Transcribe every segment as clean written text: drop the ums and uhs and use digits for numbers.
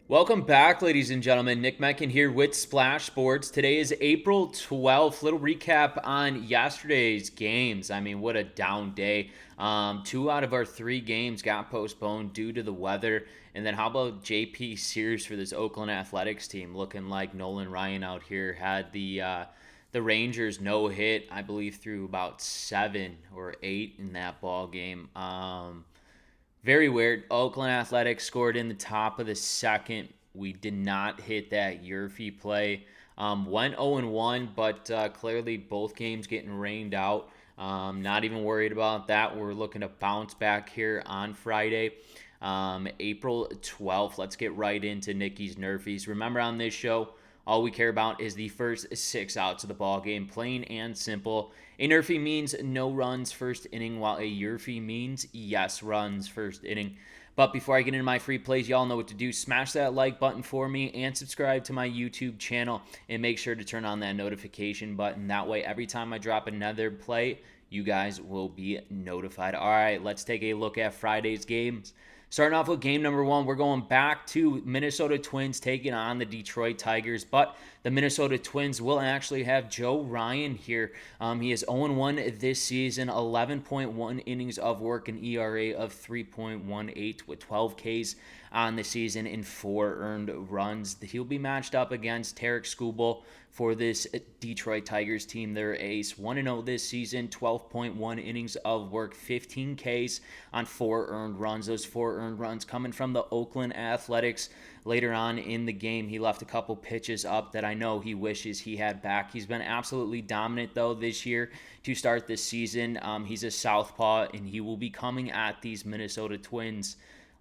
Welcome back, ladies and gentlemen. Nick Menken here with Splash Sports. Today is April 12th. Little recap on yesterday's games. I mean, what a down day. Two out of our three games got postponed due to the weather. And then how about JP Sears for this Oakland Athletics team? Looking like Nolan Ryan out here had the Rangers no hit, I believe, through about 7 or 8 in that ball game. Very weird. Oakland Athletics scored in the top of the second. We did not hit that YRFI play. Went 0-1, but clearly both games getting rained out. Not even worried about that. We're looking to bounce back here on Friday, April 12th. Let's get right into Nicky's NRFIs. Remember, on this show, all we care about is the first 6 outs of the ball game, plain and simple. A NRFI means no runs first inning, while a YRFI means yes runs first inning. But before I get into my free plays, y'all know what to do. Smash that like button for me and subscribe to my YouTube channel. And make sure to turn on that notification button. That way, every time I drop another play, you guys will be notified. All right, let's take a look at Friday's games. Starting off with game number 1, we're going back to Minnesota Twins taking on the Detroit Tigers, but the Minnesota Twins will actually have Joe Ryan here. He is 0-1 this season, 11.1 innings of work, an ERA of 3.18 with 12 Ks on the season and 4 earned runs. He'll be matched up against Tarek Skubal for this Detroit Tigers team. Their ace, 1-0 this season, 12.1 innings of work, 15 Ks on 4 earned runs. Those 4 earned runs coming from the Oakland Athletics. Later on in the game, he left a couple pitches up that I know he wishes he had back. He's been absolutely dominant, though, this year to start this season. He's a southpaw, and he will be coming at these Minnesota Twins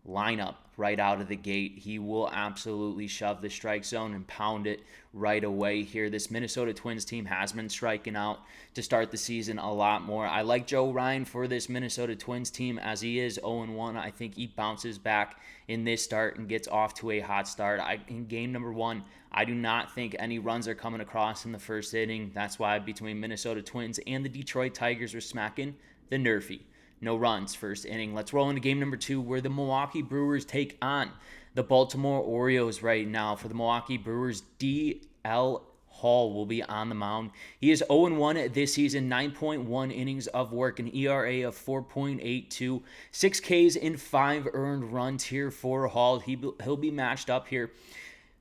lineup right out of the gate. He will absolutely shove the strike zone and pound it right away here. This Minnesota Twins team has been striking out to start the season a lot more. I like Joe Ryan for this Minnesota Twins team as he is 0-1. I think he bounces back in this start and gets off to a hot start. In game number 1, I do not think any runs are coming across in the first inning. That's why between Minnesota Twins and the Detroit Tigers, we're smacking the NRFI. No runs first inning. Let's roll into game number 2 where the Milwaukee Brewers take on the Baltimore Orioles right now. For the Milwaukee Brewers, D.L. Hall will be on the mound. He is 0-1 this season, 9.1 innings of work, an ERA of 4.82, 6 Ks in 5 earned runs here for Hall. He'll be matched up here.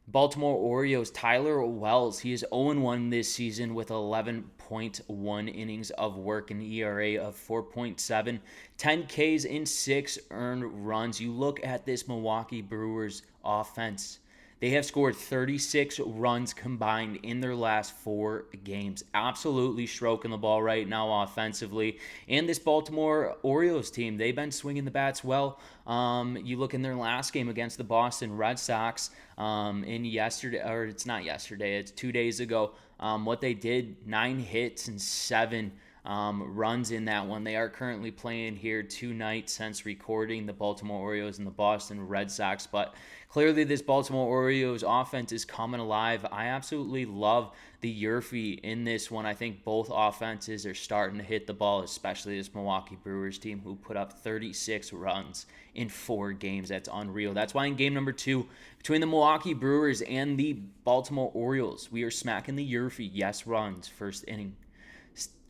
Baltimore Orioles, Tyler Wells, he is 0-1 this season with 11.1 innings of work, an ERA of 4.7, 10 Ks in 6 earned runs. You look at this Milwaukee Brewers offense. They have scored 36 runs combined in their last 4 games. Absolutely stroking the ball right now offensively. And this Baltimore Orioles team, they've been swinging the bats well. You look in their last game against the Boston Red Sox it's not yesterday, it's 2 days ago. What they did, 9 hits and 7 runs in that one. They are currently playing here tonight since recording, the Baltimore Orioles and the Boston Red Sox. But clearly this Baltimore Orioles offense is coming alive. I absolutely love the YRFI in this one. I think both offenses are starting to hit the ball, especially this Milwaukee Brewers team who put up 36 runs in 4 games. That's unreal. That's why in game number 2, between the Milwaukee Brewers and the Baltimore Orioles, we are smacking the YRFI yes runs first inning.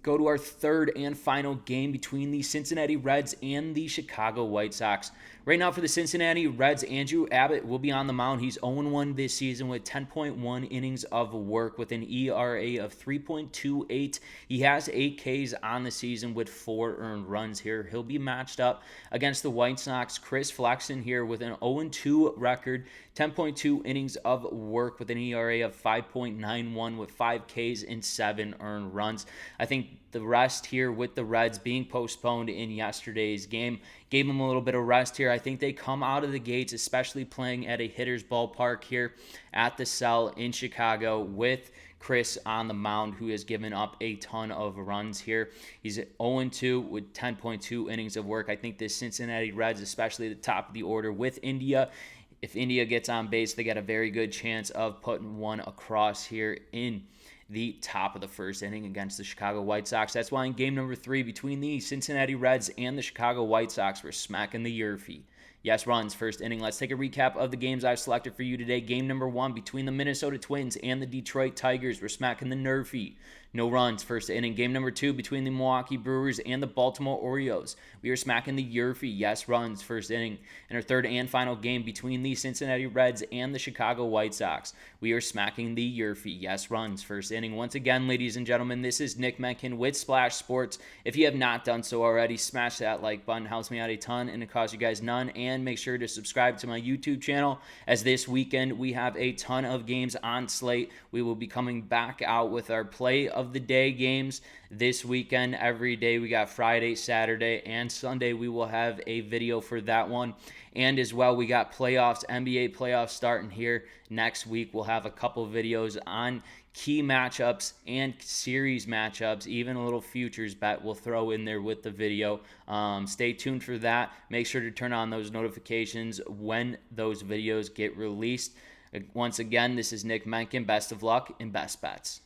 Go to our third and final game between the Cincinnati Reds and the Chicago White Sox. Right now for the Cincinnati Reds, Andrew Abbott will be on the mound. He's 0-1 this season with 10.1 innings of work with an ERA of 3.28. He has 8 Ks on the season with 4 earned runs here. He'll be matched up against the White Sox. Chris Flexen here with an 0-2 record, 10.2 innings of work with an ERA of 5.91 with 5 Ks and 7 earned runs. I think the rest here with the Reds being postponed in yesterday's game gave them a little bit of rest here. I think they come out of the gates, especially playing at a hitter's ballpark here at the Cell in Chicago with Chris on the mound, who has given up a ton of runs here. He's 0-2 with 10.2 innings of work. I think the Cincinnati Reds, especially at the top of the order with India, if India gets on base, they got a very good chance of putting one across here in the top of the first inning against the Chicago White Sox. That's why in game number 3 between the Cincinnati Reds and the Chicago White Sox, we're smacking the YRFI. Yes, runs, first inning. Let's take a recap of the games I've selected for you today. Game number 1 between the Minnesota Twins and the Detroit Tigers. We're smacking the NRFI. No runs, first inning. Game number 2 between the Milwaukee Brewers and the Baltimore Orioles. We are smacking the YRFI. Yes, runs, first inning. In our third and final game between the Cincinnati Reds and the Chicago White Sox. We are smacking the YRFI. Yes, runs, first inning. Once again, ladies and gentlemen, this is Nick Menken with Splash Sports. If you have not done so already, smash that like button. Helps me out a ton and it costs you guys none. And make sure to subscribe to my YouTube channel, as this weekend we have a ton of games on slate. We will be coming back out with our play of the day games this weekend. Every day we got Friday, Saturday, and Sunday. We will have a video for that one. And as well, we got playoffs, NBA playoffs starting here next week. We'll have a couple videos on key matchups and series matchups, even a little futures bet we'll throw in there with the video. Stay tuned for that. Make sure to turn on those notifications when those videos get released. Once again, this is Nick Menken. Best of luck and best bets.